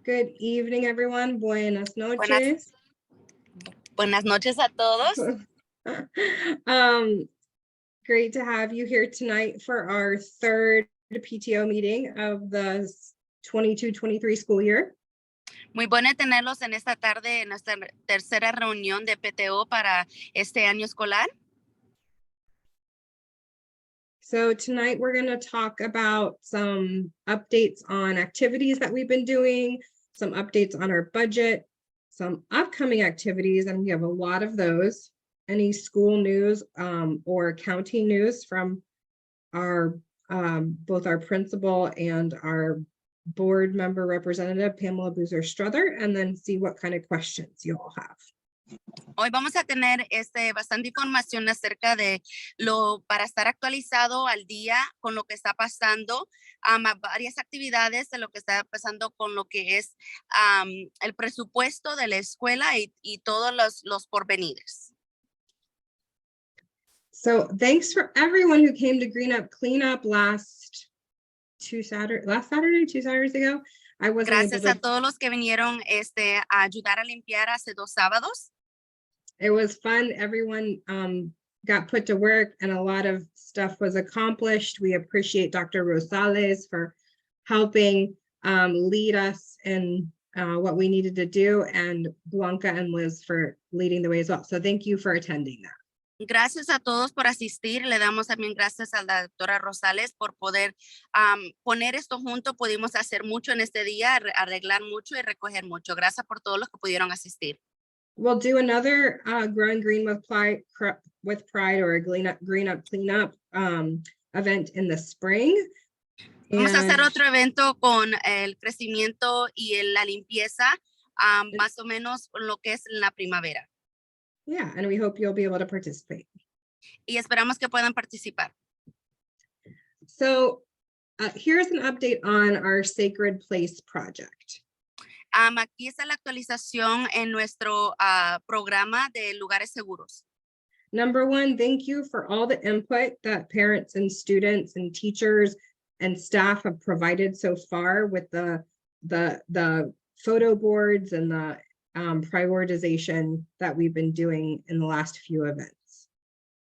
Good evening, everyone. Buenas noches. Buenas noches a todos. Great to have you here tonight for our third PTO meeting of the 22-23 school year. Muy bueno tenerlos en esta tarde en nuestra tercera reunión de PTO para este año escolar. So tonight we're going to talk about some updates on activities that we've been doing, some updates on our budget, some upcoming activities, and we have a lot of those. Any school news or county news from our both our principal and our board member representative, Pamela Boozer-Struther, and then see what kind of questions you all have. Hoy vamos a tener bastante información acerca de para estar actualizado al día con lo que está pasando, varias actividades de lo que está pasando con lo que es el presupuesto de la escuela y todos los porvenires. So thanks for everyone who came to Cleanup last Saturday, 2 Saturdays ago. I wasn't Gracias a todos los que vinieron a ayudar a limpiar hace 2 sábados. It was fun. Everyone got put to work and a lot of stuff was accomplished. We appreciate Dr. Rosales for helping lead us in what we needed to do, and Blanca and Liz for leading the way as well. So thank you for attending that. Gracias a todos por asistir. Le damos también gracias a la doctora Rosales por poder poner esto junto. Pudimos hacer mucho en este día, arreglar mucho y recoger mucho. Gracias por todos los que pudieron asistir. We'll do another Growing Green with Pride or a Green Up Cleanup event in the spring. Vamos a hacer otro evento con el crecimiento y la limpieza, más o menos lo que es la primavera. Yeah, and we hope you'll be able to participate. Y esperamos que puedan participar. So here's an update on our Sacred Place project. Aquí está la actualización en nuestro programa de lugares seguros. Number one, thank you for all the input that parents and students and teachers and staff have provided so far with the photo boards and the prioritization that we've been doing in the last few events.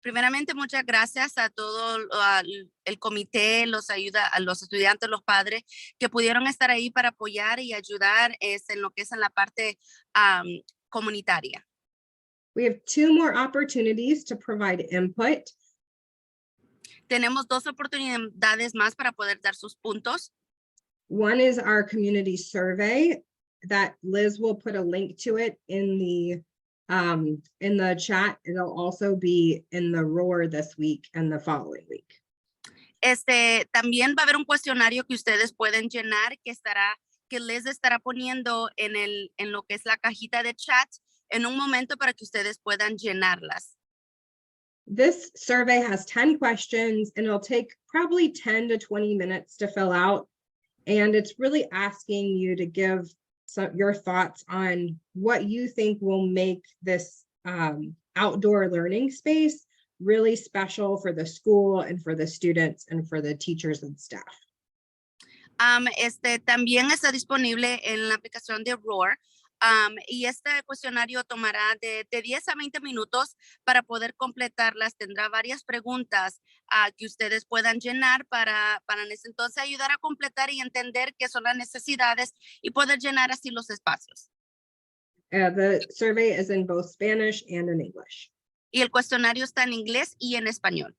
Primeramente, muchas gracias a todo el comité, a los estudiantes, los padres que pudieron estar ahí para apoyar y ayudar en lo que es en la parte comunitaria. We have 2 more opportunities to provide input. Tenemos 2 oportunidades más para poder dar sus puntos. One is our community survey that Liz will put a link to it in the chat. It'll also be in the ROAR this week and the following week. También va a haber un cuestionario que ustedes pueden llenar que Liz estará poniendo en lo que es la cajita de chat en un momento para que ustedes puedan llenarlas. This survey has 10 questions and it'll take probably 10 to 20 minutes to fill out. And it's really asking you to give your thoughts on what you think will make this outdoor learning space really special for the school and for the students and for the teachers and staff. También está disponible en la aplicación de ROAR. Y este cuestionario tomará de 10 a 20 minutos para poder completarlas. Tendrá varias preguntas que ustedes puedan llenar para en ese entonces ayudar a completar y entender qué son las necesidades y poder llenar así los espacios. The survey is in both Spanish and in English. Y el cuestionario está en inglés y en español.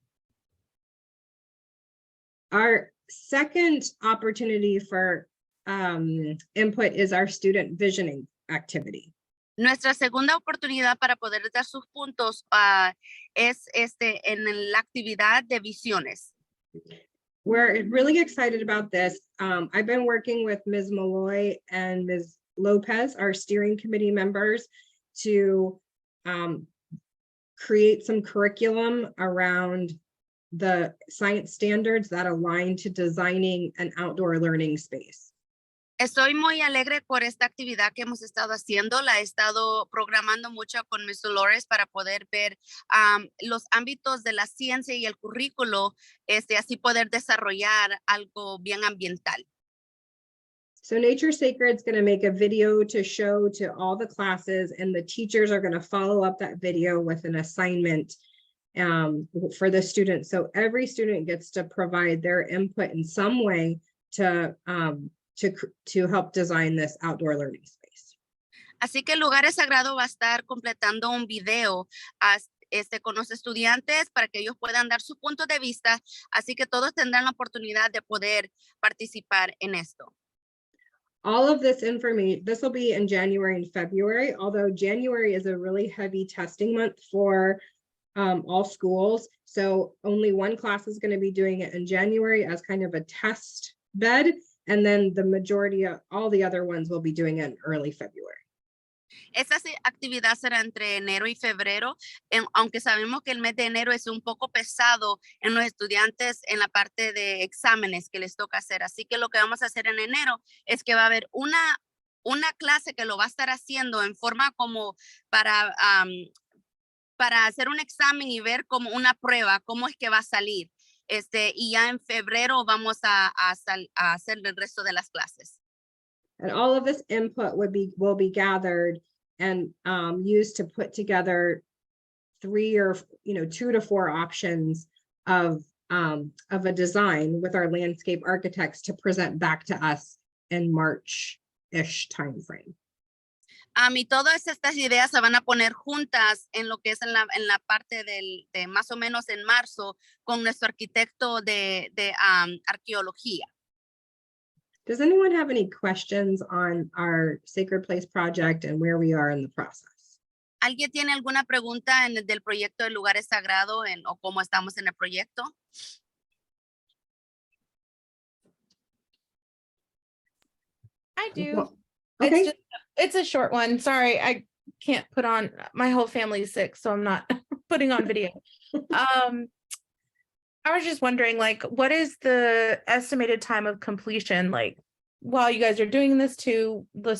Our second opportunity for input is our student visioning activity. Nuestra segunda oportunidad para poder dar sus puntos es en la actividad de visiones. We're really excited about this. I've been working with Ms. Malloy and Ms. Lopez, our steering committee members, to create some curriculum around the science standards that align to designing an outdoor learning space. Estoy muy alegre por esta actividad que hemos estado haciendo. La he estado programando mucho con Ms. Dolores para poder ver los ámbitos de la ciencia y el currículo, así poder desarrollar algo bien ambiental. So Nature Sacred is going to make a video to show to all the classes, and the teachers are going to follow up that video with an assignment for the students. So every student gets to provide their input in some way to help design this outdoor learning space. Así que el Lugares Sagrado va a estar completando un video con los estudiantes para que ellos puedan dar su punto de vista. Así que todos tendrán la oportunidad de poder participar en esto. All of this information, this will be in January and February, although January is a really heavy testing month for all schools. So only one class is going to be doing it in January as kind of a test bed. And then the majority of all the other ones will be doing it in early February. Esta actividad será entre enero y febrero, aunque sabemos que el mes de enero es un poco pesado en los estudiantes en la parte de exámenes que les toca hacer. Así que lo que vamos a hacer en enero es que va a haber una clase que lo va a estar haciendo en forma como para hacer un examen y ver como una prueba, cómo es que va a salir. Y ya en febrero vamos a hacer el resto de las clases. And all of this input will be gathered and used to put together 2 to 4 options of a design with our landscape architects to present back to us in March-ish timeframe. Y todas estas ideas se van a poner juntas en lo que es en la parte de más o menos en marzo con nuestro arquitecto de arqueología. Does anyone have any questions on our Sacred Place project and where we are in the process? ¿Alguien tiene alguna pregunta del proyecto de lugares sagrados o cómo estamos en el proyecto? I do. Well, okay. It's a short one. Sorry, I can't put on, my whole family is sick, so I'm not putting on video. I was just wondering, like, what is the estimated time of completion? Like, while you guys are doing this too, the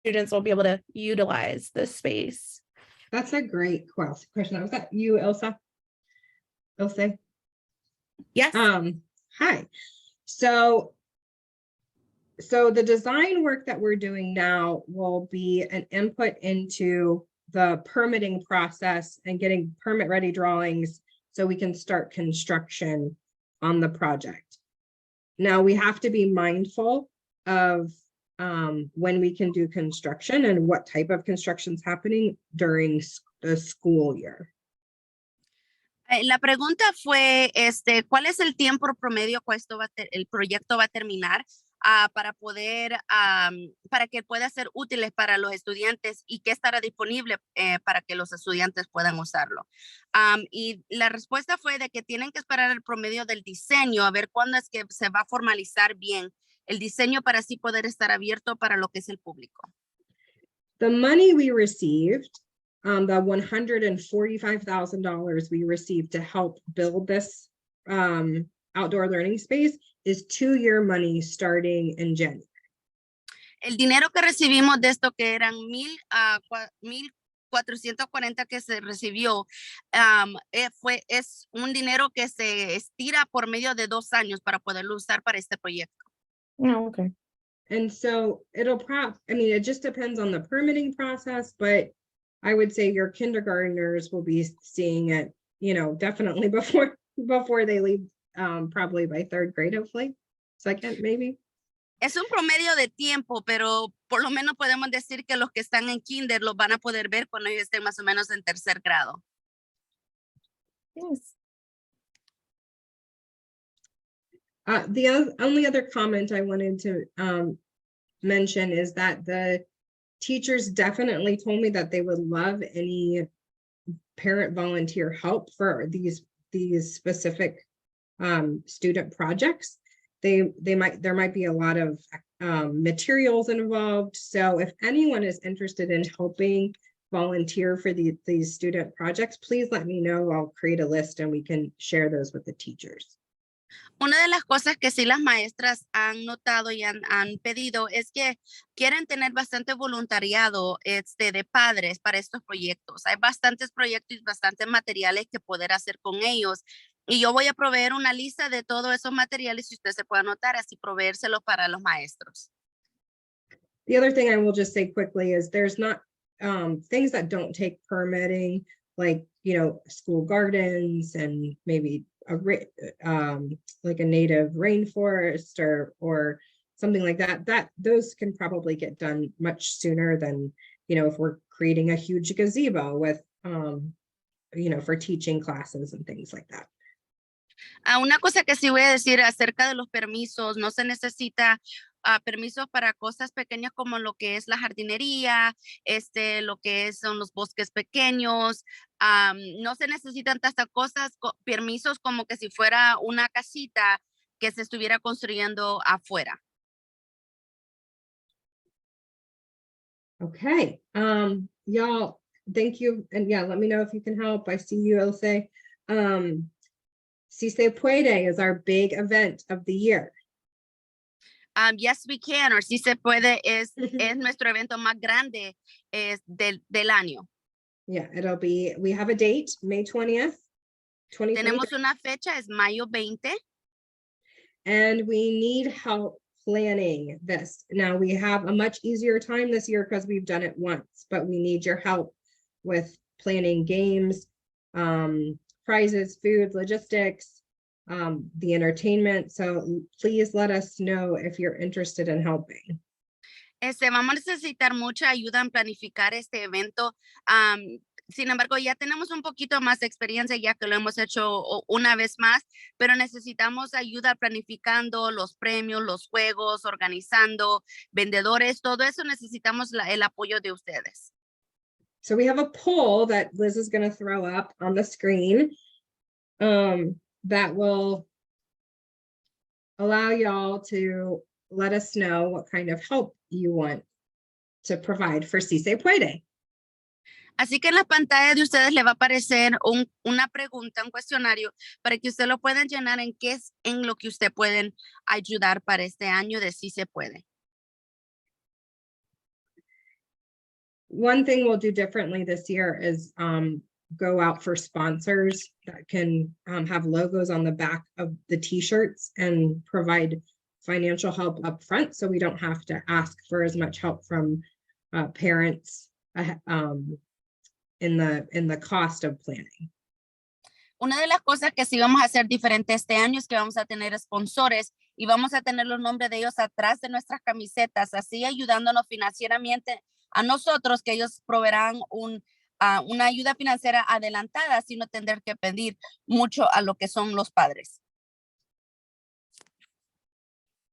students will be able to utilize this space. That's a great question. Was that you, Ilse? Ilse? Yes. Hi. So the design work that we're doing now will be an input into the permitting process and getting permit ready drawings so we can start construction on the project. Now we have to be mindful of when we can do construction and what type of construction is happening during the school year. La pregunta fue, ¿cuál es el tiempo promedio que el proyecto va a terminar para que pueda ser útiles para los estudiantes y que estará disponible para que los estudiantes puedan usarlo? Y la respuesta fue de que tienen que esperar el promedio del diseño a ver cuándo es que se va a formalizar bien el diseño para así poder estar abierto para lo que es el público. The money we received, the $145,000 we received to help build this outdoor learning space is 2-year money starting in January. El dinero que recibimos de esto, que eran 1,440 que se recibió, es un dinero que se estira por medio de 2 años para poderlo usar para este proyecto. Oh, okay. And so it just depends on the permitting process, but I would say your kindergartners will be seeing it, definitely before they leave, probably by 3rd grade, hopefully. 2nd, maybe. Es un promedio de tiempo, pero por lo menos podemos decir que los que están en kinder los van a poder ver cuando ellos estén más o menos en 3er grado. Yes. The only other comment I wanted to mention is that the teachers definitely told me that they would love any parent volunteer help for these specific student projects. There might be a lot of materials involved. So if anyone is interested in helping volunteer for these student projects, please let me know. I'll create a list and we can share those with the teachers. Una de las cosas que sí las maestras han notado y han pedido es que quieren tener bastante voluntariado de padres para estos proyectos. Hay bastantes proyectos y bastantes materiales que poder hacer con ellos. Y yo voy a proveer una lista de todos esos materiales y usted se puede anotar, así proveérselos para los maestros. The other thing I will just say quickly is there's not things that don't take permitting, like, school gardens and maybe like a native rainforest or something like that, those can probably get done much sooner than, if we're creating a huge gazebo with, for teaching classes and things like that. Una cosa que sí voy a decir acerca de los permisos, no se necesita permisos para cosas pequeñas como lo que es la jardinería, lo que son los bosques pequeños. No se necesitan tantas cosas, permisos como que si fuera una casita que se estuviera construyendo afuera. Okay, y'all, thank you. And yeah, let me know if you can help. I see you, Ilse. Si Se Puede is our big event of the year. Yes, we can, or Si Se Puede es nuestro evento más grande del año. Yeah, we have a date, May 20th, 2023. Tenemos una fecha, es mayo 20. And we need help planning this. Now we have a much easier time this year because we've done it once, but we need your help with planning games, prizes, food, logistics, the entertainment. So please let us know if you're interested in helping. Vamos a necesitar mucha ayuda en planificar este evento. Sin embargo, ya tenemos un poquito más de experiencia ya que lo hemos hecho una vez más, pero necesitamos ayuda planificando los premios, los juegos, organizando vendedores, todo eso necesitamos el apoyo de ustedes. So we have a poll that Liz is going to throw up on the screen that will allow y'all to let us know what kind of help you want to provide for Si Se Puede. Así que en la pantalla de ustedes le va a aparecer una pregunta, un cuestionario, para que usted lo puedan llenar en qué es en lo que usted pueden ayudar para este año de Si Se Puede. One thing we'll do differently this year is go out for sponsors that can have logos on the back of the t-shirts and provide financial help up front, so we don't have to ask for as much help from parents in the cost of planning. Una de las cosas que sí vamos a hacer diferente este año es que vamos a tener sponsores y vamos a tener los nombres de ellos atrás de nuestras camisetas, así ayudándonos financieramente a nosotros, que ellos proveerán una ayuda financiera adelantada, sin no tener que pedir mucho a lo que son los padres.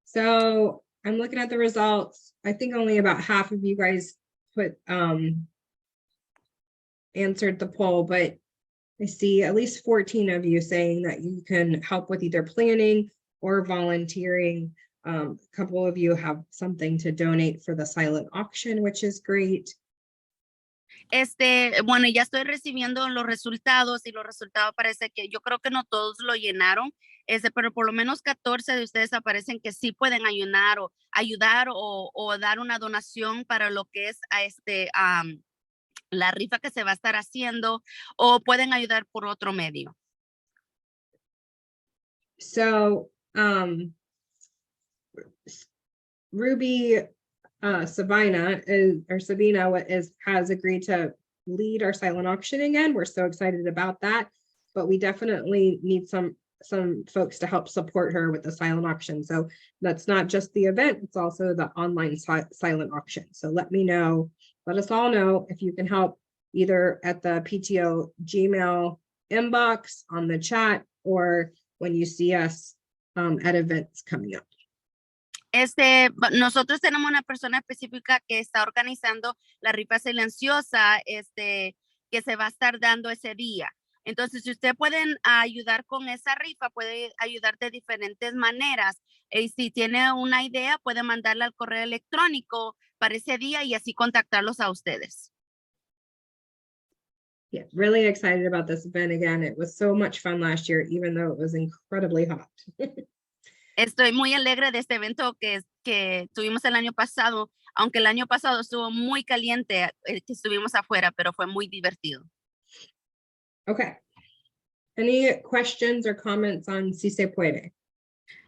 So I'm looking at the results. I think only about half of you guys answered the poll, but I see at least 14 of you saying that you can help with either planning or volunteering. A couple of you have something to donate for the silent auction, which is great. Bueno, ya estoy recibiendo los resultados y los resultados parece que yo creo que no todos lo llenaron, pero por lo menos 14 de ustedes aparecen que sí pueden ayudar o dar una donación para lo que es la rifa que se va a estar haciendo, o pueden ayudar por otro medio. So, Ruby Sabina has agreed to lead our silent auction again. We're so excited about that, but we definitely need some folks to help support her with the silent auction. So that's not just the event, it's also the online silent auction. So let us all know if you can help either at the PTO Gmail inbox, on the chat, or when you see us at events coming up. Nosotros tenemos una persona específica que está organizando la rifa silenciosa, que se va a estar dando ese día. Entonces, si usted pueden ayudar con esa rifa, puede ayudar de diferentes maneras. Y si tiene una idea, puede mandarla al correo electrónico para ese día y así contactarlos a ustedes. Yeah, really excited about this event again. It was so much fun last year, even though it was incredibly hot. Estoy muy alegre de este evento que tuvimos el año pasado, aunque el año pasado estuvo muy caliente, que estuvimos afuera, pero fue muy divertido. Okay. Any questions or comments on Si Se Puede?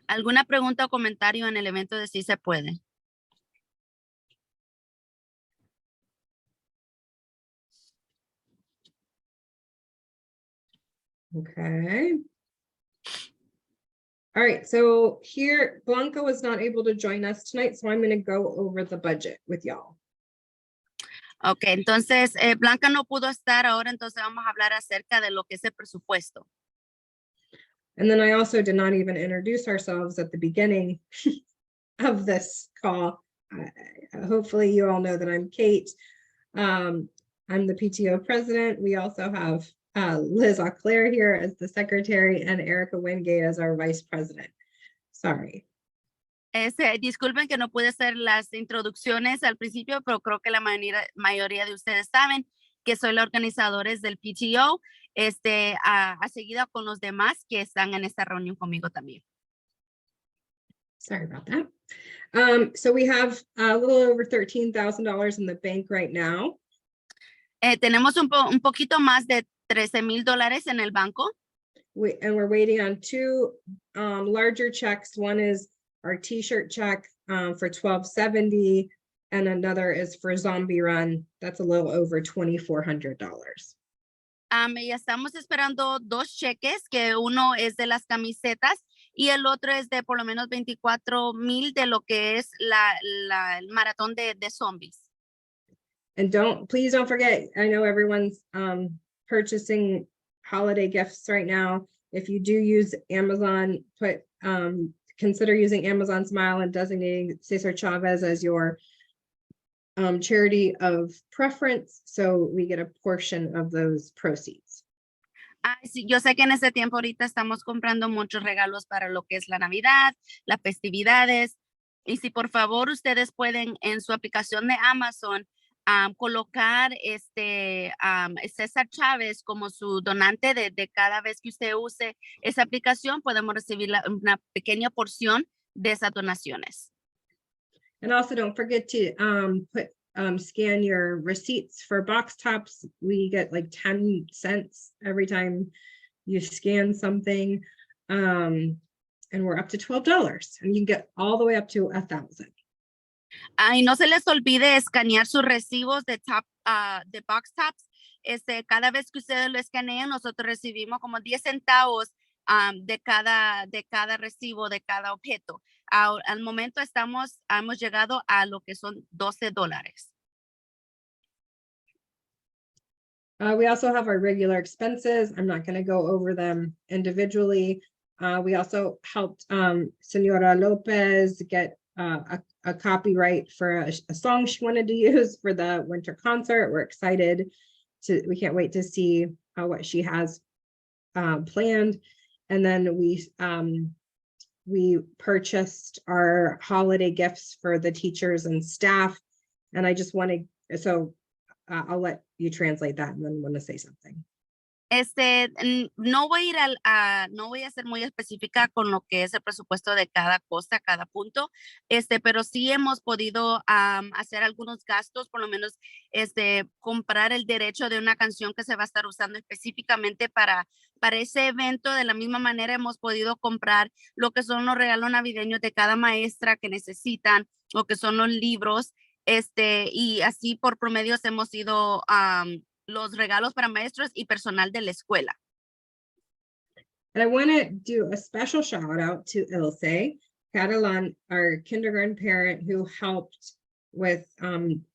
¿Alguna pregunta o comentario en el evento de Si Se Puede? Okay. All right, so here Blanca was not able to join us tonight, so I'm going to go over the budget with y'all. Ok, entonces Blanca no pudo estar ahora, entonces vamos a hablar acerca de lo que es el presupuesto. And then I also did not even introduce ourselves at the beginning of this call. Hopefully you all know that I'm Kate. I'm the PTO president. We also have Liz Auclair here as the secretary and Erica Wingate as our vice president. Sorry. Disculpen que no pude hacer las introducciones al principio, pero creo que la mayoría de ustedes saben que soy la organizadora del PTO, a seguida con los demás que están en esta reunión conmigo también. Sorry about that. So we have a little over $13,000 in the bank right now. Tenemos un poquito más de $13,000 en el banco. And we're waiting on two larger checks. One is our t-shirt check for $1,270, and another is for Zombie Run. That's a little over $2,400. Y estamos esperando dos cheques, que uno es de las camisetas y el otro es de por lo menos 24,000 de lo que es el maratón de zombies. And please don't forget, I know everyone's purchasing holiday gifts right now. If you do use Amazon, consider using Amazon Smile and designating Cesar Chavez as your charity of preference, so we get a portion of those proceeds. Sí, yo sé que en este tiempo ahorita estamos comprando muchos regalos para lo que es la Navidad, las festividades, y si por favor ustedes pueden en su aplicación de Amazon colocar César Chávez como su donante de cada vez que usted use esa aplicación, podemos recibir una pequeña porción de esas donaciones. And also don't forget to scan your receipts for box tops. We get like 10 cents every time you scan something. And we're up to $12, and you can get all the way up to 1,000. Y no se les olvide escanear sus recibos de box tops. Cada vez que ustedes lo escanean, nosotros recibimos como 10 centavos de cada recibo, de cada objeto. Al momento hemos llegado a lo que son $12. We also have our regular expenses. I'm not going to go over them individually. We also helped Senora Lopez get a copyright for a song she wanted to use for the winter concert. We're excited we can't wait to see what she has planned. And then we purchased our holiday gifts for the teachers and staff. And I just wanted, so I'll let you translate that and then want to say something. No voy a ser muy específica con lo que es el presupuesto de cada cosa, cada punto, pero sí hemos podido hacer algunos gastos, por lo menos comprar el derecho de una canción que se va a estar usando específicamente para ese evento. De la misma manera hemos podido comprar lo que son los regalos navideños de cada maestra que necesitan, lo que son los libros, y así por promedios hemos ido los regalos para maestros y personal de la escuela. And I want to do a special shout out to Ilse Catalan, our kindergarten parent who helped with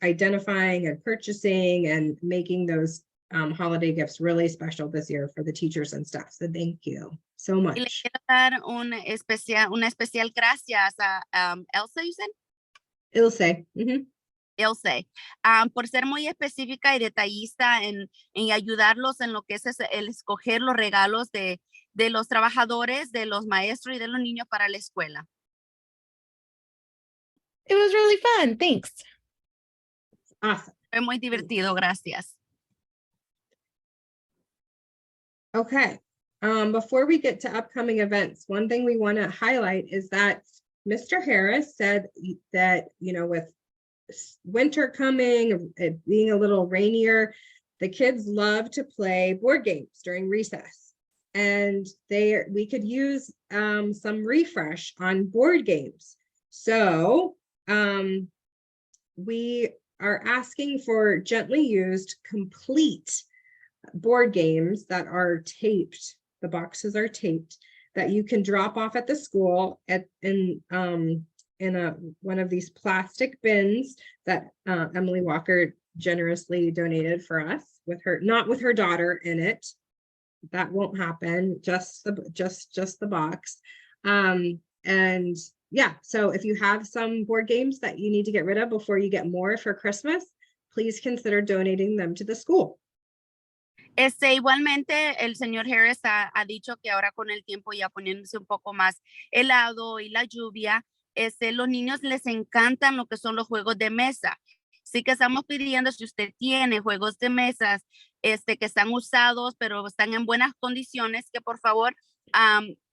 identifying and purchasing and making those holiday gifts really special this year for the teachers and staff. So thank you so much. Y le quiero dar una especial gracias a Elsa, you said? Ilse. Ilse, por ser muy específica y detallista en ayudarlos en lo que es el escoger los regalos de los trabajadores, de los maestros y de los niños para la escuela. It was really fun. Thanks. Awesome. Fue muy divertido. Gracias. Okay. Before we get to upcoming events, one thing we want to highlight is that Mr. Harris said that, with winter coming, it being a little rainier, the kids love to play board games during recess, and we could use some refresh on board games. So we are asking for gently used complete board games that are taped the boxes are taped, that you can drop off at the school in one of these plastic bins that Emily Walker generously donated for us not with her daughter in it. That won't happen, just the box. And yeah, so if you have some board games that you need to get rid of before you get more for Christmas, please consider donating them to the school. Igualmente, el señor Harris ha dicho que ahora con el tiempo ya poniéndose un poco más helado y la lluvia, los niños les encantan lo que son los juegos de mesa. Así que estamos pidiendo, si usted tiene juegos de mesas que están usados, pero están en buenas condiciones, que por favor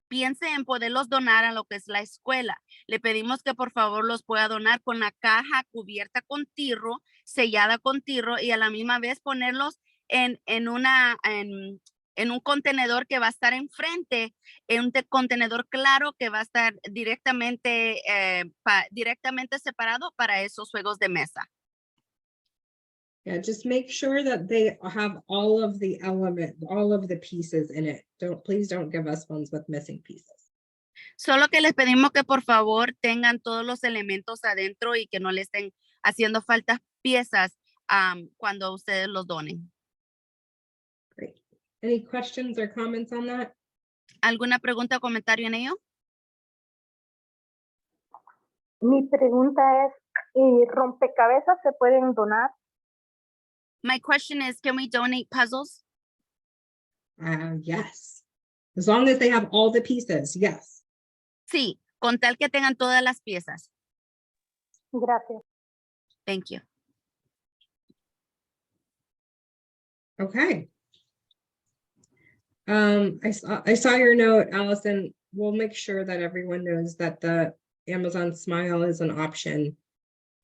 piense en poderlos donar a lo que es la escuela. Le pedimos que por favor los pueda donar con la caja cubierta con tirro, sellada con tirro, y a la misma vez ponerlos en un contenedor que va a estar enfrente, en un contenedor claro que va a estar directamente separado para esos juegos de mesa. Yeah, just make sure that they have all of the pieces in it. Please don't give us ones with missing pieces. Solo que les pedimos que por favor tengan todos los elementos adentro y que no le estén haciendo falta piezas cuando ustedes los donen. Great. Any questions or comments on that? ¿Alguna pregunta o comentario en ello? Mi pregunta es, ¿rompecabezas se pueden donar? My question is, can we donate puzzles? Yes. As long as they have all the pieces, yes. Sí, con tal que tengan todas las piezas. Gracias. Thank you. Okay. I saw your note, Allison. We'll make sure that everyone knows that the Amazon Smile is an option,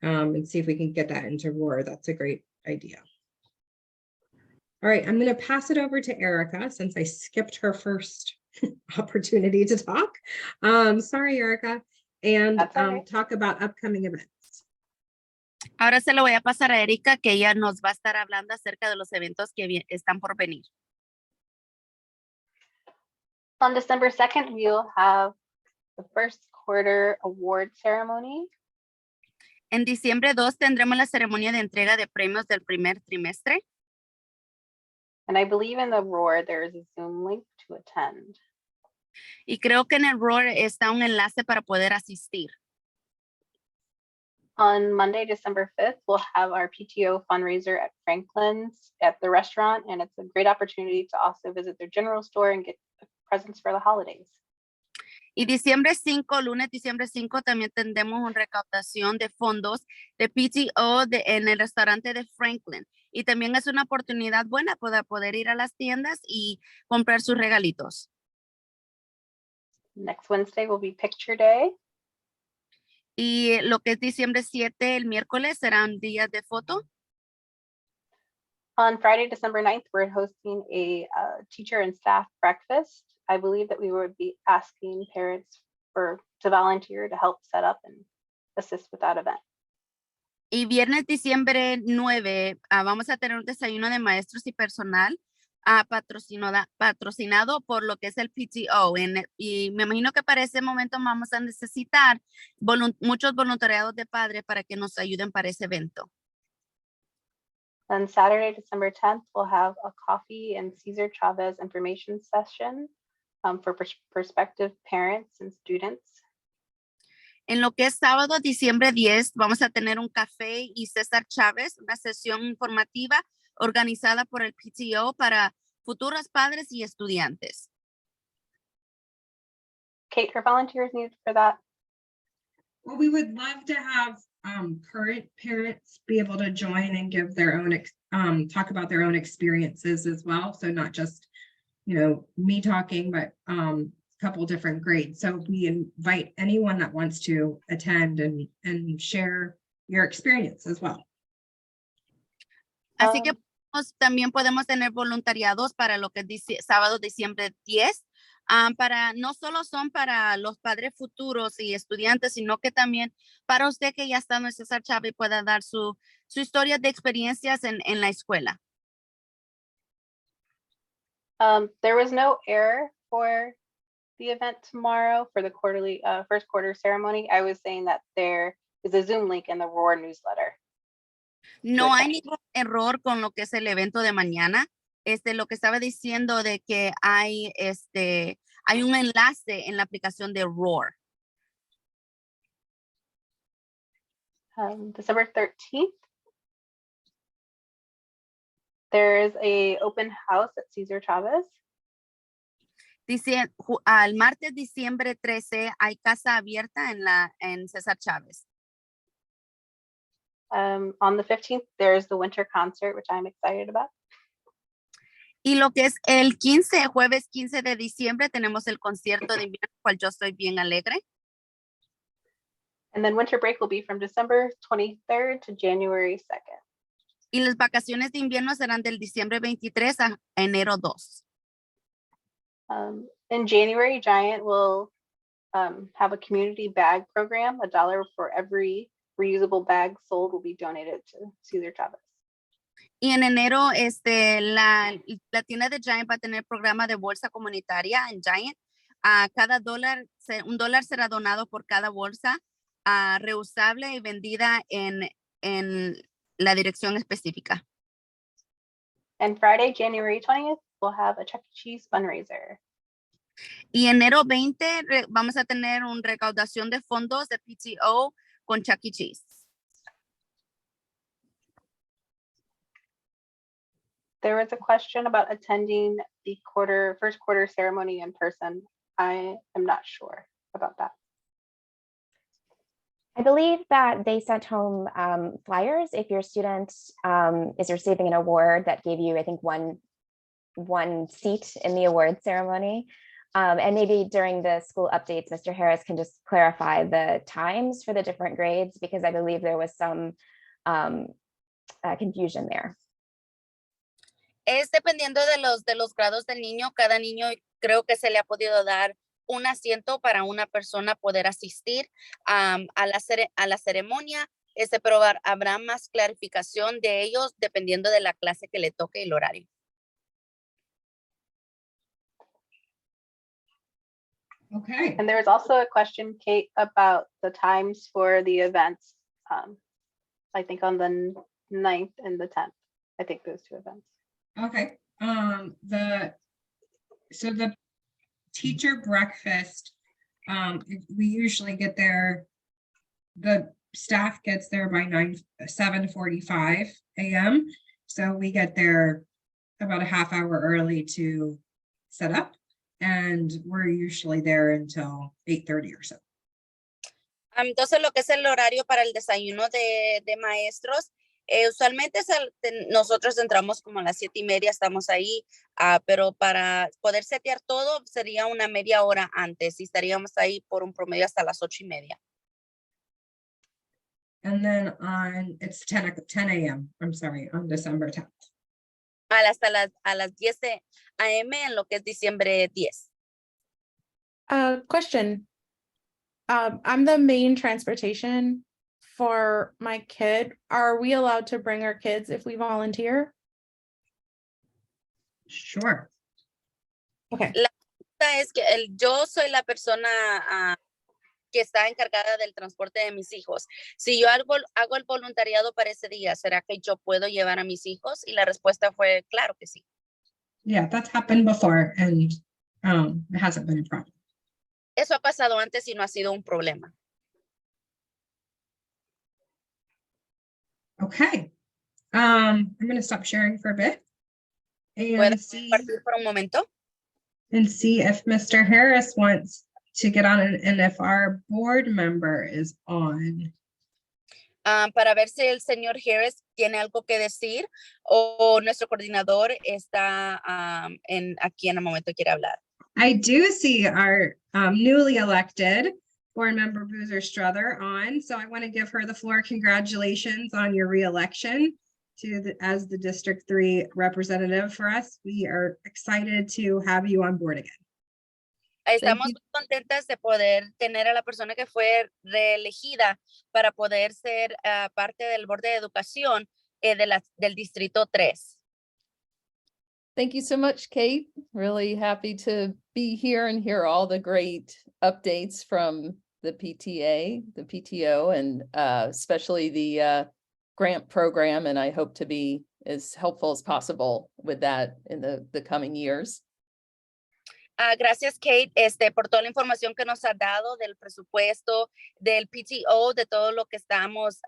and see if we can get that into Roar. That's a great idea. All right, I'm going to pass it over to Erica since I skipped her first opportunity to talk. Sorry, Erica, and talk about upcoming events. Ahora se lo voy a pasar a Erika, que ella nos va a estar hablando acerca de los eventos que están por venir. On December 2nd, we'll have the first quarter award ceremony. En diciembre 2 tendremos la ceremonia de entrega de premios del primer trimestre. And I believe in the Roar, there is a Zoom link to attend. Y creo que en el Roar está un enlace para poder asistir. On Monday, December 5th, we'll have our PTO fundraiser at Franklin's at the restaurant, and it's a great opportunity to also visit their general store and get presents for the holidays. Y lunes diciembre 5, también tendremos una recaudación de fondos de PTO en el restaurante de Franklin. Y también es una oportunidad buena para poder ir a las tiendas y comprar sus regalitos. Next Wednesday will be Picture Day. Y lo que es diciembre 7, el miércoles, serán días de foto. On Friday, December 9th, we're hosting a teacher and staff breakfast. I believe that we would be asking parents to volunteer to help set up and assist with that event. Y viernes, diciembre 9, vamos a tener un desayuno de maestros y personal patrocinado por lo que es el PTO. Y me imagino que para ese momento vamos a necesitar muchos voluntariados de padres para que nos ayuden para ese evento. On Saturday, December 10th, we'll have a coffee and Cesar Chavez information session for prospective parents and students. En lo que es sábado, diciembre 10, vamos a tener un café y César Chávez, una sesión informativa organizada por el PTO para futuros padres y estudiantes. Kate, are volunteers needed for that? Well, we would love to have current parents be able to join and give their own talk about their own experiences as well. So not just, me talking, but a couple different grades. So we invite anyone that wants to attend and share your experience as well. Así que también podemos tener voluntariados para lo que dice sábado, diciembre 10. No solo son para los padres futuros y estudiantes, sino que también para usted que ya está en César Chávez pueda dar su historia de experiencias en la escuela. There was no error for the event tomorrow for the quarterly first quarter ceremony. I was saying that there is a Zoom link in the Roar newsletter. No hay ningún error con lo que es el evento de mañana. Lo que estaba diciendo de que hay un enlace en la aplicación de Roar. December 13th, there is a open house at Cesar Chavez. Dice, al martes diciembre 13 hay casa abierta en César Chávez. On the 15th, there's the winter concert, which I'm excited about. Y lo que es el 15, jueves 15 de diciembre, tenemos el concierto de invierno, cual yo estoy bien alegre. And then winter break will be from December 23rd to January 2nd. Y las vacaciones de invierno serán del diciembre 23 a enero 2. In January, Giant will have a community bag program. $1 for every reusable bag sold will be donated to Cesar Chavez. Y en enero, la tienda de Giant va a tener programa de bolsa comunitaria en Giant. Cada $1 será donado por cada bolsa reusable y vendida en la dirección específica. And Friday, January 20th, we'll have a Chuck E. Cheese fundraiser. Y enero 20 vamos a tener una recaudación de fondos de PTO con Chuck E. Cheese. There was a question about attending the first quarter ceremony in person. I am not sure about that. I believe that they sent home flyers if your student is receiving an award that gave you, I think, one seat in the award ceremony. And maybe during the school updates, Mr. Harris can just clarify the times for the different grades, because I believe there was some confusion there. Es dependiendo de los grados del niño. Cada niño creo que se le ha podido dar un asiento para una persona poder asistir a la ceremonia, pero habrá más clarificación de ellos dependiendo de la clase que le toque y el horario. Okay. And there was also a question, Kate, about the times for the events. I think on the 9th and the 10th. I think those two events. Okay. So the teacher breakfast, we usually get there, the staff gets there by 7:45 a.m. So we get there about a half hour early to set up, and we're usually there until 8:30 or so. Entonces, lo que es el horario para el desayuno de maestros, usualmente nosotros entramos como a las 7:30, estamos ahí, pero para poder setear todo sería una media hora antes y estaríamos ahí por un promedio hasta las 8:30. And then it's 10 a.m. I'm sorry, on December 10th. Hasta a las 10 a.m. en lo que es diciembre 10. Question. I'm the main transportation for my kid. Are we allowed to bring our kids if we volunteer? Sure. Okay. La pregunta es que yo soy la persona que está encargada del transporte de mis hijos. Si yo hago el voluntariado para ese día, ¿será que yo puedo llevar a mis hijos? Y la respuesta fue claro que sí. Yeah, that's happened before, and it hasn't been a problem. Eso ha pasado antes y no ha sido un problema. Okay. I'm going to stop sharing for a bit ¿Puedo and see compartir por un momento? if Mr. Harris wants to get on and if our board member is on. Para ver si el señor Harris tiene algo que decir o nuestro coordinador está aquí en el momento quiere hablar. I do see our newly elected board member Boozer Struther on, so I want to give her the floor. Congratulations on your re-election as the District 3 representative for us. We are excited to have you on board again. Estamos muy contentas de poder tener a la persona que fue reelegida para poder ser parte del borde de educación del Distrito 3. Thank you so much, Kate. Really happy to be here and hear all the great updates from the PTA, the PTO, and especially the grant program. And I hope to be as helpful as possible with that in the coming years. Gracias, Kate, por toda la información que nos ha dado del presupuesto, del PTO, de todo lo que estamos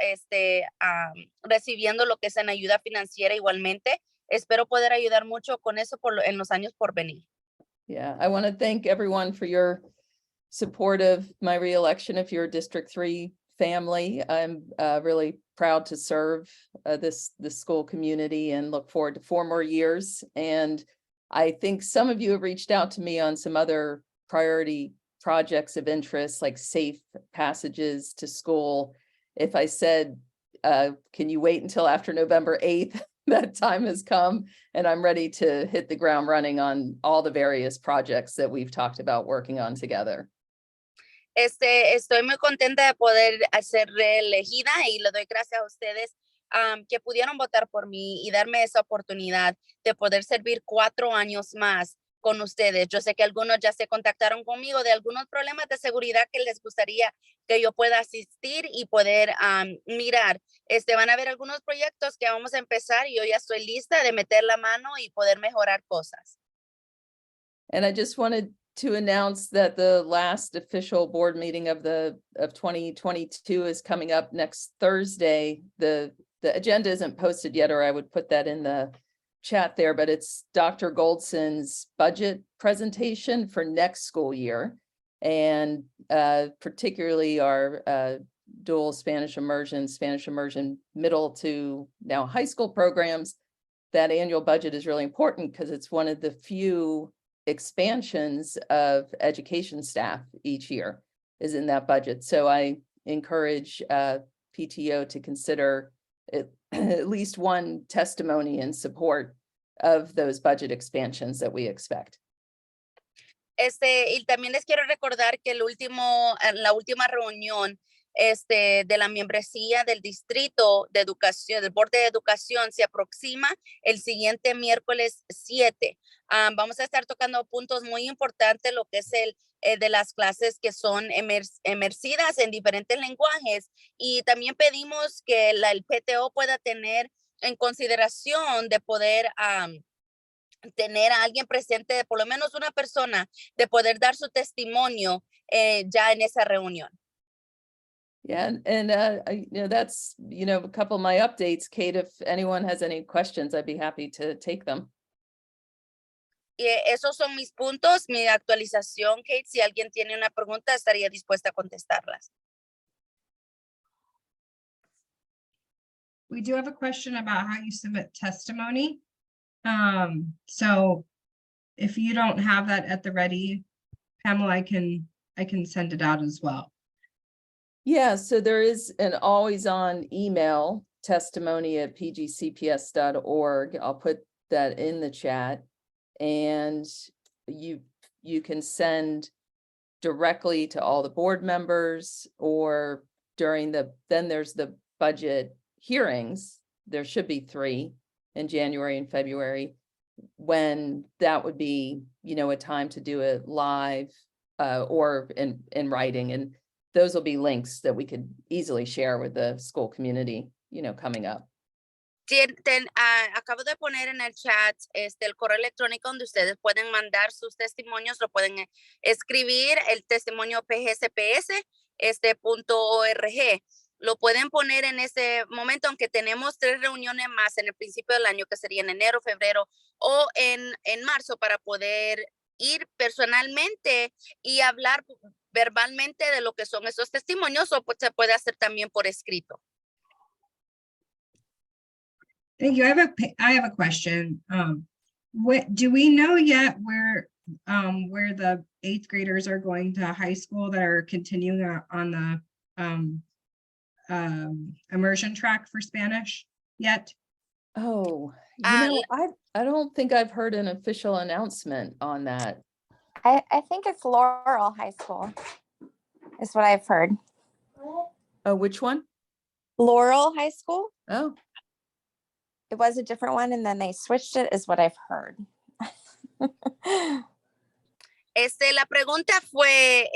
recibiendo, lo que es en ayuda financiera igualmente. Espero poder ayudar mucho con eso en los años por venir. Yeah, I want to thank everyone for your support of my reelection. If you're a District 3 family, I'm really proud to serve this school community and look forward to 4 more years. And I think some of you have reached out to me on some other priority projects of interest, like safe passages to school. If I said, can you wait until after November 8th? That time has come, and I'm ready to hit the ground running on all the various projects that we've talked about working on together. Estoy muy contenta de poder ser reelegida y le doy gracias a ustedes que pudieron votar por mí y darme esa oportunidad de poder servir 4 años más con ustedes. Yo sé que algunos ya se contactaron conmigo de algunos problemas de seguridad que les gustaría que yo pueda asistir y poder mirar. Van a haber algunos proyectos que vamos a empezar y yo ya estoy lista de meter la mano y poder mejorar cosas. And I just wanted to announce that the last official board meeting of 2022 is coming up next Thursday. The agenda isn't posted yet, or I would put that in the chat there, but it's Dr. Goldson's budget presentation for next school year. And particularly our dual Spanish immersion middle to now high school programs. That annual budget is really important because it's one of the few expansions of education staff each year is in that budget. So I encourage PTO to consider at least one testimony in support of those budget expansions that we expect. Y también les quiero recordar que la última reunión de la membresía del distrito de educación, del borde de educación, se aproxima el siguiente miércoles 7. Vamos a estar tocando puntos muy importantes, lo que es de las clases que son emercidas en diferentes lenguajes, y también pedimos que el PTO pueda tener en consideración de poder tener a alguien presente, por lo menos una persona, de poder dar su testimonio ya en esa reunión. Yeah, and that's a couple of my updates. Kate, if anyone has any questions, I'd be happy to take them. Y esos son mis puntos, mi actualización, Kate. Si alguien tiene una pregunta, estaría dispuesta a contestarlas. We do have a question about how you submit testimony. So if you don't have that at the ready, Pamela, I can send it out as well. Yeah, so there is an always-on email, testimony@pgcps.org. I'll put that in the chat. And you can send directly to all the board members, or then there's the budget hearings. There should be 3 in January and February, when that would be, a time to do it live or in writing. And those will be links that we could easily share with the school community, coming up. Acabo de poner en el chat el correo electrónico donde ustedes pueden mandar sus testimonios, lo pueden escribir, el testimonio pgsps.org. Lo pueden poner en ese momento, aunque tenemos 3 reuniones más en el principio del año, que sería en enero, febrero o en marzo, para poder ir personalmente y hablar verbalmente de lo que son esos testimonios, o pues se puede hacer también por escrito. Thank you. I have a question. Do we know yet where the 8th graders are going to high school that are continuing on the immersion track for Spanish yet? Oh, I don't think I've heard an official announcement on that. I think it's Laurel High School is what I've heard. Oh, which one? Laurel High School. Oh, It was a different one, and then they switched it, is what I've heard. La pregunta fue,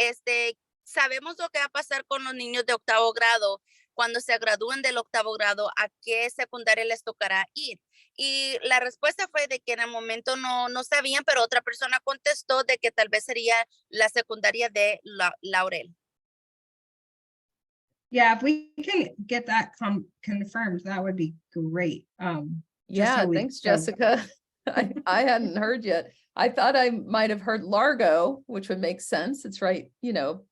¿sabemos lo que va a pasar con los niños de octavo grado cuando se gradúen del octavo grado? ¿A qué secundaria les tocará ir? Y la respuesta fue de que en el momento no sabían, pero otra persona contestó de que tal vez sería la secundaria de Laurel. Yeah, if we can get that confirmed, that would be great. Just Yeah, so we thanks, know. Jessica. I hadn't heard yet. I thought I might have heard Largo, which would make sense. It's right,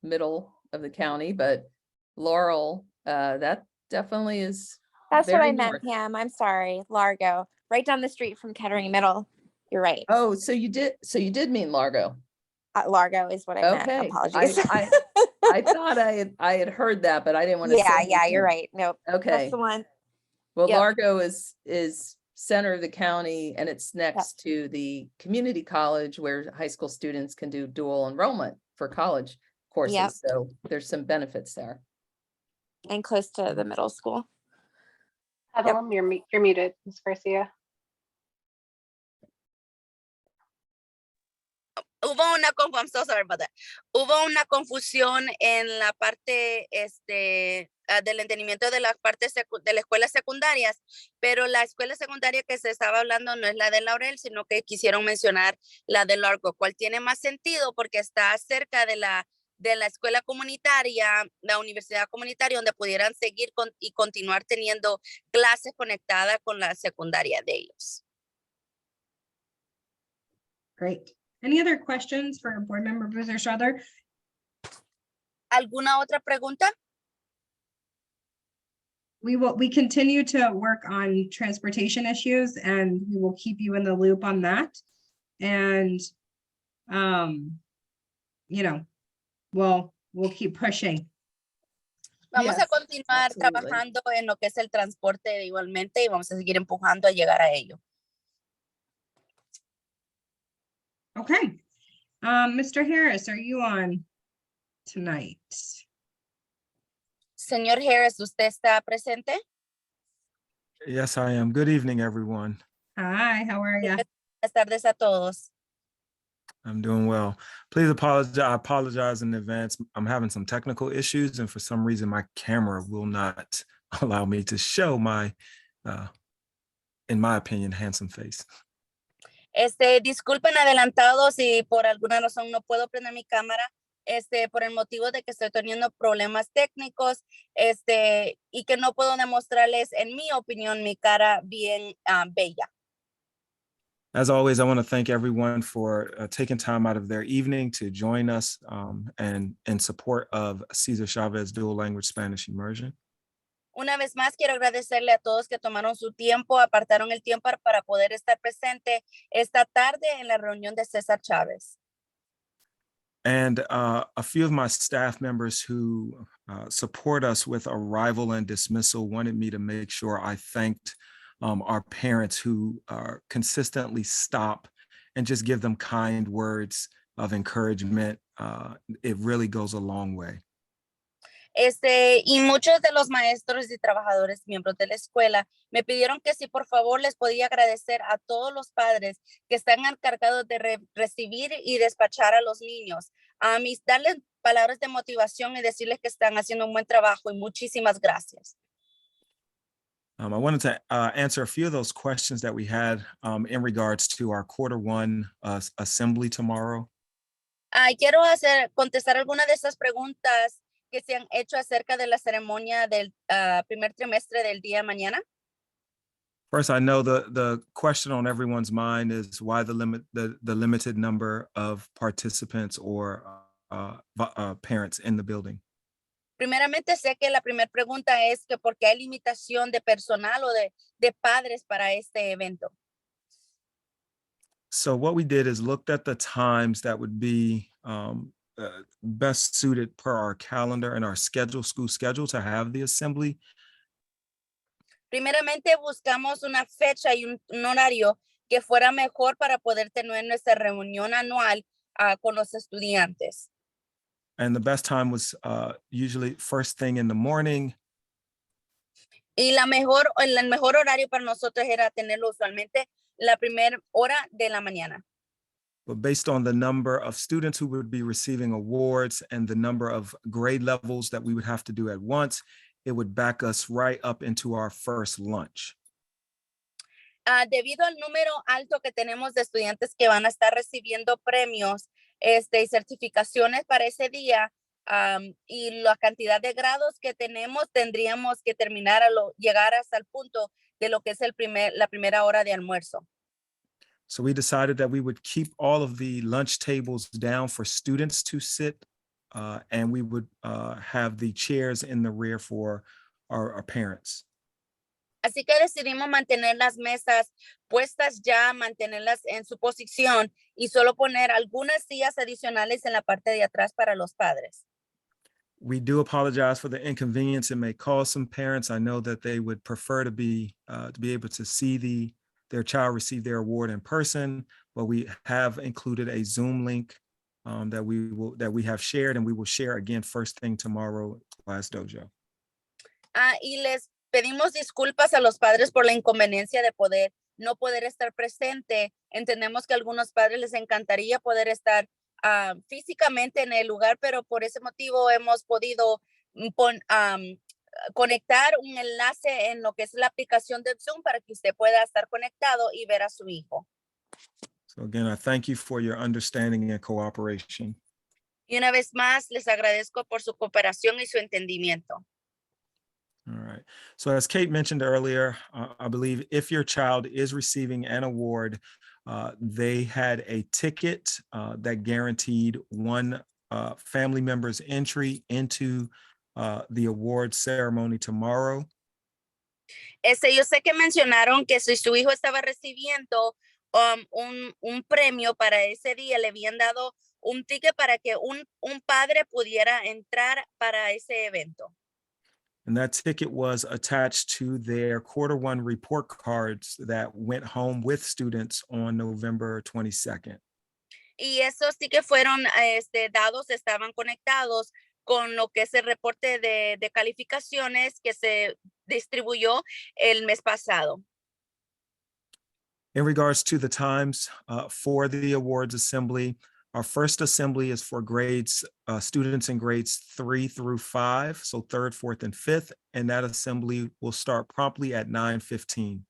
middle of the county, but Laurel, that definitely is That's what very I meant, north. Pam. I'm sorry. Largo, right down the street from Kettering Middle. You're right. Oh, so you did mean Largo. Largo is what I meant. Okay. Apologies. I thought I had heard that, but I didn't want to say Yeah, you're anything. right. Nope. Okay. That's the one. Well, Yep. Largo is center of the county, and it's next to the community college where high school students can do dual enrollment for college courses. Yep. So there's some benefits there. And close to the middle school. Evelyn, you're muted, Ms. Garcia. I'm so sorry about that. Hubo una confusión en la parte del entendimiento de las partes de las escuelas secundarias, pero la escuela secundaria que se estaba hablando no es la de Laurel, sino que quisieron mencionar la de Largo, cual tiene más sentido porque está cerca de la escuela comunitaria, la universidad comunitaria, donde pudieran seguir y continuar teniendo clases conectadas con la secundaria de ellos. Great. Any other questions for board member Boozer Strother? ¿Alguna otra pregunta? We continue to work on transportation issues, and we will keep you in the loop on that. And we'll keep pushing. Vamos a Yes, continuar absolutely. trabajando en lo que es el transporte igualmente y vamos a seguir empujando a llegar a ello. Okay. Mr. Harris, are you on tonight? Señor Harris, ¿usted está presente? Yes, I am. Good evening, everyone. Hi, how are you? Buenas tardes a todos. I'm doing well. Please apologize. I apologize in advance. I'm having some technical issues, and for some reason, my camera will not allow me to show my, in my opinion, handsome face. Disculpen adelantado si por alguna razón no puedo prender mi cámara, por el motivo de que estoy teniendo problemas técnicos, y que no puedo demostrarles, en mi opinión, mi cara bien bella. As always, I want to thank everyone for taking time out of their evening to join us and in support of Cesar Chavez Dual Language Spanish Immersion. Una vez más, quiero agradecerle a todos que tomaron su tiempo, apartaron el tiempo para poder estar presente esta tarde en la reunión de César Chávez. And a few of my staff members who support us with arrival and dismissal wanted me to make sure I thanked our parents who consistently stop and just give them kind words of encouragement. It really goes a long way. Y muchos de los maestros y trabajadores, miembros de la escuela, me pidieron que si por favor les podía agradecer a todos los padres que están encargados de recibir y despachar a los niños, darles palabras de motivación y decirles que están haciendo un buen trabajo y muchísimas gracias. I wanted to answer a few of those questions that we had in regards to our Q1 assembly tomorrow. Quiero contestar algunas de esas preguntas que se han hecho acerca de la ceremonia del primer trimestre del día mañana. First, I know the question on everyone's mind is why the limited number of participants or parents in the building. Primeramente, sé que la primera pregunta es que por qué hay limitación de personal o de padres para este evento. So what we did is looked at the times that would be best suited per our calendar and our school schedule to have the assembly. Primeramente, buscamos una fecha y un horario que fuera mejor para poder tener nuestra reunión anual con los estudiantes. And the best time was usually first thing in the morning. Y el mejor horario para nosotros era tenerlo usualmente la primera hora de la mañana. But based on the number of students who would be receiving awards and the number of grade levels that we would have to do at once, it would back us right up into our first lunch. Debido al número alto que tenemos de estudiantes que van a estar recibiendo premios y certificaciones para ese día, y la cantidad de grados que tenemos, tendríamos que llegar hasta el punto de lo que es la primera hora de almuerzo. So we decided that we would keep all of the lunch tables down for students to sit, and we would have the chairs in the rear for our parents. Así que decidimos mantener las mesas puestas ya, mantenerlas en su posición y solo poner algunas sillas adicionales en la parte de atrás para los padres. We do apologize for the inconvenience it may cause some parents. I know that they would prefer to be able to see their child receive their award in person, but we have included a Zoom link that we have shared, and we will share again first thing tomorrow, Class Dojo. Y les pedimos disculpas a los padres por la inconveniencia de no poder estar presente. Entendemos que a algunos padres les encantaría poder estar físicamente en el lugar, pero por ese motivo hemos podido conectar un enlace en lo que es la aplicación de Zoom para que usted pueda estar conectado y ver a su hijo. So again, I thank you for your understanding and cooperation. Y una vez más, les agradezco por su cooperación y su entendimiento. All right. So as Kate mentioned earlier, I believe if your child is receiving an award, they had a ticket that guaranteed one family member's entry into the award ceremony tomorrow. Yo sé que mencionaron que si su hijo estaba recibiendo un premio para ese día, le habían dado un ticket para que un padre pudiera entrar para ese evento. And that ticket was attached to their Q1 report cards that went home with students on November 22nd. Y esos tickets fueron estaban conectados con lo que es el reporte de calificaciones que se distribuyó el mes pasado. In regards to the times for the awards assembly, our first assembly is for students in grades 3 through 5, so 3rd, 4th, and 5th, and that assembly will start promptly at 9:15.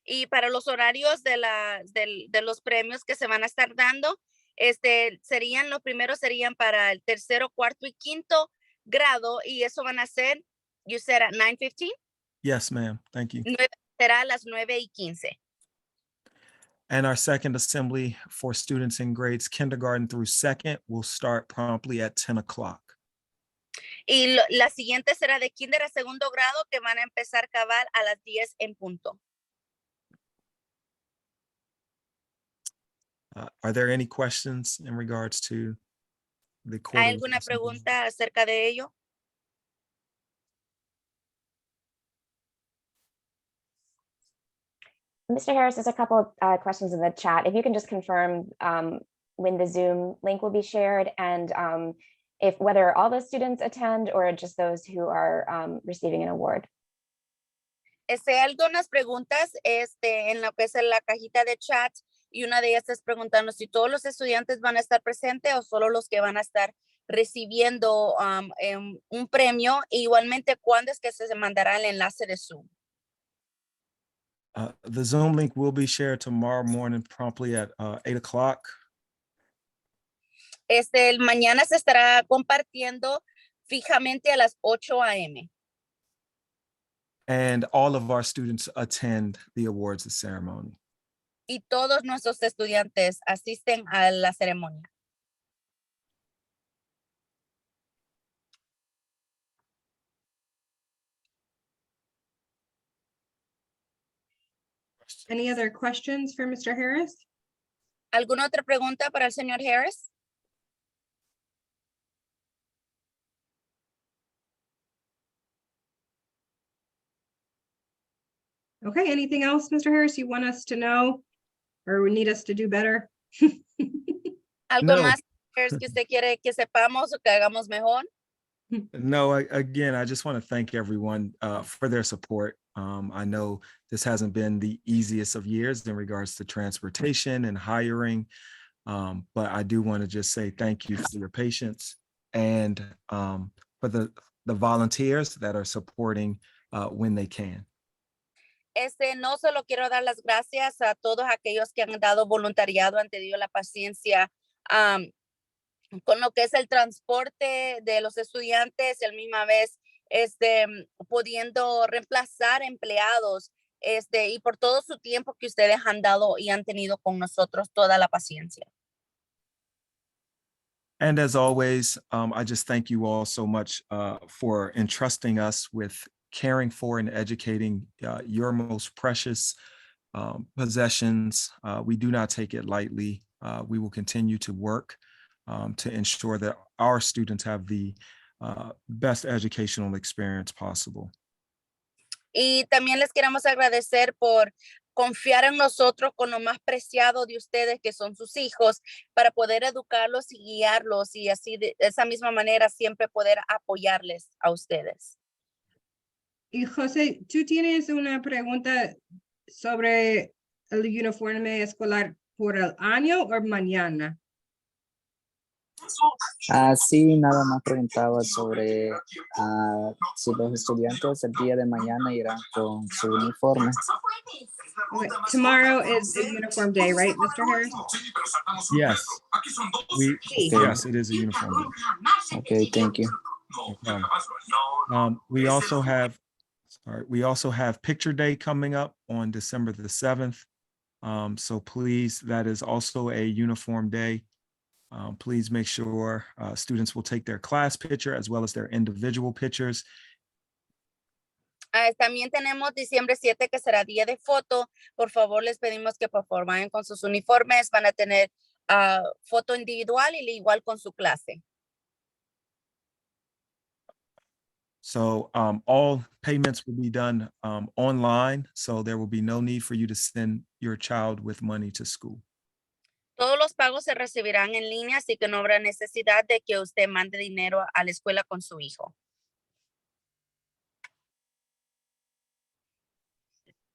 Y para los horarios de los premios que se van a estar dando, los primeros serían para el tercero, cuarto y quinto grado, y eso van a ser, you said at 9:15? Yes, ma'am. Thank you. Será a las 9:15. And our second assembly for students in grades kindergarten through 2nd will start promptly at 10 o'clock. Y la siguiente será de kinder a segundo grado, que van a empezar cabal a las 10 en punto. Are there any questions in regards to the ¿Hay quarterly alguna assembly? pregunta acerca de ello? Mr. Harris, there's a couple of questions in the chat. If you can just confirm when the Zoom link will be shared, and if whether all the students attend or just those who are receiving an award. Hay algunas preguntas en lo que es en la cajita de chat, y una de ellas es preguntando si todos los estudiantes van a estar presentes o solo los que van a estar recibiendo un premio, e igualmente cuándo es que se mandará el enlace de Zoom. The Zoom link will be shared tomorrow morning promptly at 8 o'clock. Mañana se estará compartiendo fijamente a las 8 a.m. And all of our students attend the awards ceremony. Y todos nuestros estudiantes asisten a la ceremonia. Any other questions for Mr. Harris? ¿Alguna otra pregunta para el señor Harris? Okay, anything else, Mr. Harris, you want us to know or need us to do better? ¿Algo No. más Harris, que usted quiere que sepamos o que hagamos mejor? No, again, I just want to thank everyone for their support. I know this hasn't been the easiest of years in regards to transportation and hiring. But I do want to just say thank you for your patience and for the volunteers that are supporting when they can. No solo quiero dar las gracias a todos aquellos que han dado voluntariado, han tenido la paciencia con lo que es el transporte de los estudiantes y a la misma vez pudiendo reemplazar empleados y por todo su tiempo que ustedes han dado y han tenido con nosotros, toda la paciencia. And as always, I just thank you all so much for entrusting us with caring for and educating your most precious possessions. We do not take it lightly. We will continue to work to ensure that our students have the best educational experience possible. Y también les queremos agradecer por confiar en nosotros con lo más preciado de ustedes, que son sus hijos, para poder educarlos y guiarlos y así de esa misma manera siempre poder apoyarles a ustedes. Y José, ¿tú tienes una pregunta sobre el uniforme escolar por el año o mañana? Sí, nada más preguntaba sobre si los estudiantes el día de mañana irán con su uniforme. Okay. Tomorrow is a uniform day, right, Mr. Harris? Yes, Sí. yes, it is a uniform day. Okay, thank you. No problem. We also have Picture Day coming up on December the 7th. So please, that is also a uniform day. Please make sure students will take their class picture as well as their individual pictures. También tenemos diciembre 7, que será día de foto. Por favor, les pedimos que por favor vayan con sus uniformes. Van a tener foto individual y igual con su clase. So all payments will be done online. So there will be no need for you to send your child with money to school. Todos los pagos se recibirán en línea, así que no habrá necesidad de que usted mande dinero a la escuela con su hijo.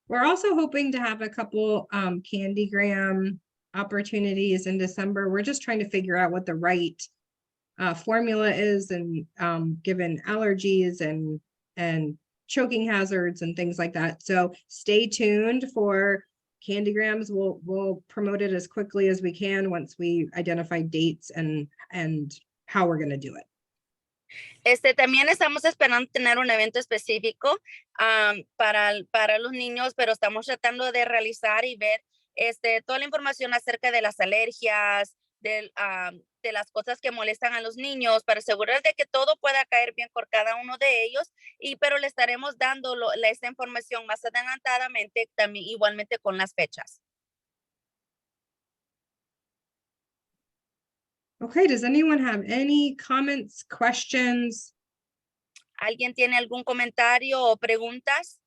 We're also hoping to have a couple Candygram opportunities in December. We're just trying to figure out what the right formula is, and given allergies and choking hazards and things like that. So stay tuned for Candygrams. We'll promote it as quickly as we can once we identify dates and how we're going to do it. También estamos esperando tener un evento específico para los niños, pero estamos tratando de realizar y ver toda la información acerca de las alergias, de las cosas que molestan a los niños, para asegurar de que todo pueda caer bien por cada uno de ellos, pero le estaremos dando esta información más adelantadamente, también igualmente con las fechas. Okay, does anyone have any comments, questions? ¿Alguien tiene algún comentario o preguntas?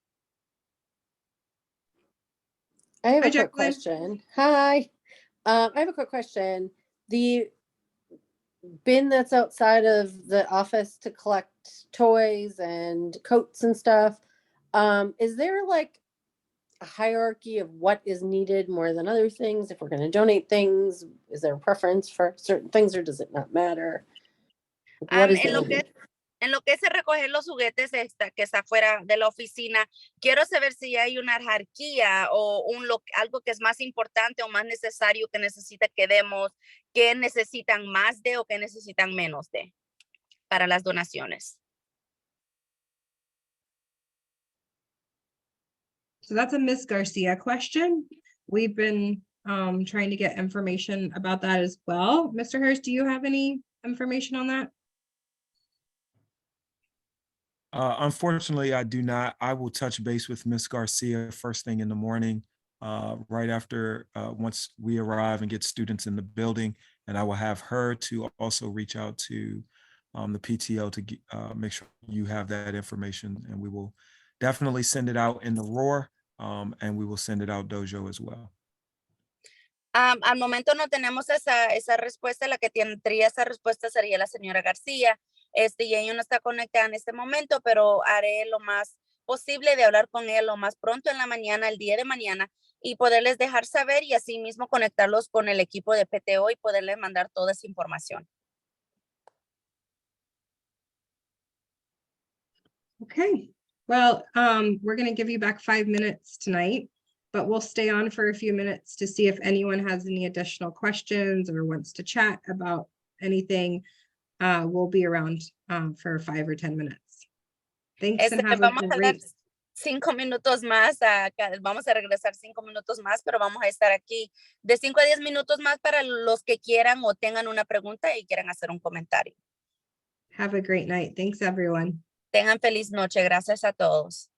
I have Hi, a quick Jacqueline. question. Hi. I have a quick question. The bin that's outside of the office to collect toys and coats and stuff, is there like a hierarchy of what is needed more than other things? If we're going to donate things, is there a preference for certain things, or does it not matter? What is En lo que es recoger los juguetes que está fuera de la oficina, quiero saber si hay una jerarquía o algo que es más importante o más necesario que necesita que demos, que necesitan más de o que necesitan menos de para las donaciones. So that's a Ms. Garcia question. We've been trying to get information about that as well. Mr. Harris, do you have any information on that? Unfortunately, I do not. I will touch base with Ms. Garcia first thing in the morning, right after once we arrive and get students in the building, and I will have her to also reach out to the PTO to make sure you have that information, and we will definitely send it out in the Roar, and we will send it out Dojo as well. Al momento no tenemos esa respuesta. La que tendría esa respuesta sería la señora García. Y ella no está conectada en este momento, pero haré lo más posible de hablar con él lo más pronto en la mañana, el día de mañana, y poderles dejar saber y así mismo conectarlos con el equipo de PTO y poderles mandar toda esa información. Okay, well, we're gonna give you back 5 minutes tonight, but we'll stay on for a few minutes to see if anyone has any additional questions or wants to chat about anything. We'll be around for 5 or 10 minutes. Thanks and have a Vamos a dar great. 5 minutos más, vamos a regresar 5 minutos más, pero vamos a estar aquí de 5 a 10 minutos más para los que quieran o tengan una pregunta y quieran hacer un comentario. Have a great night. Thanks, everyone. Tengan feliz noche. Gracias a todos.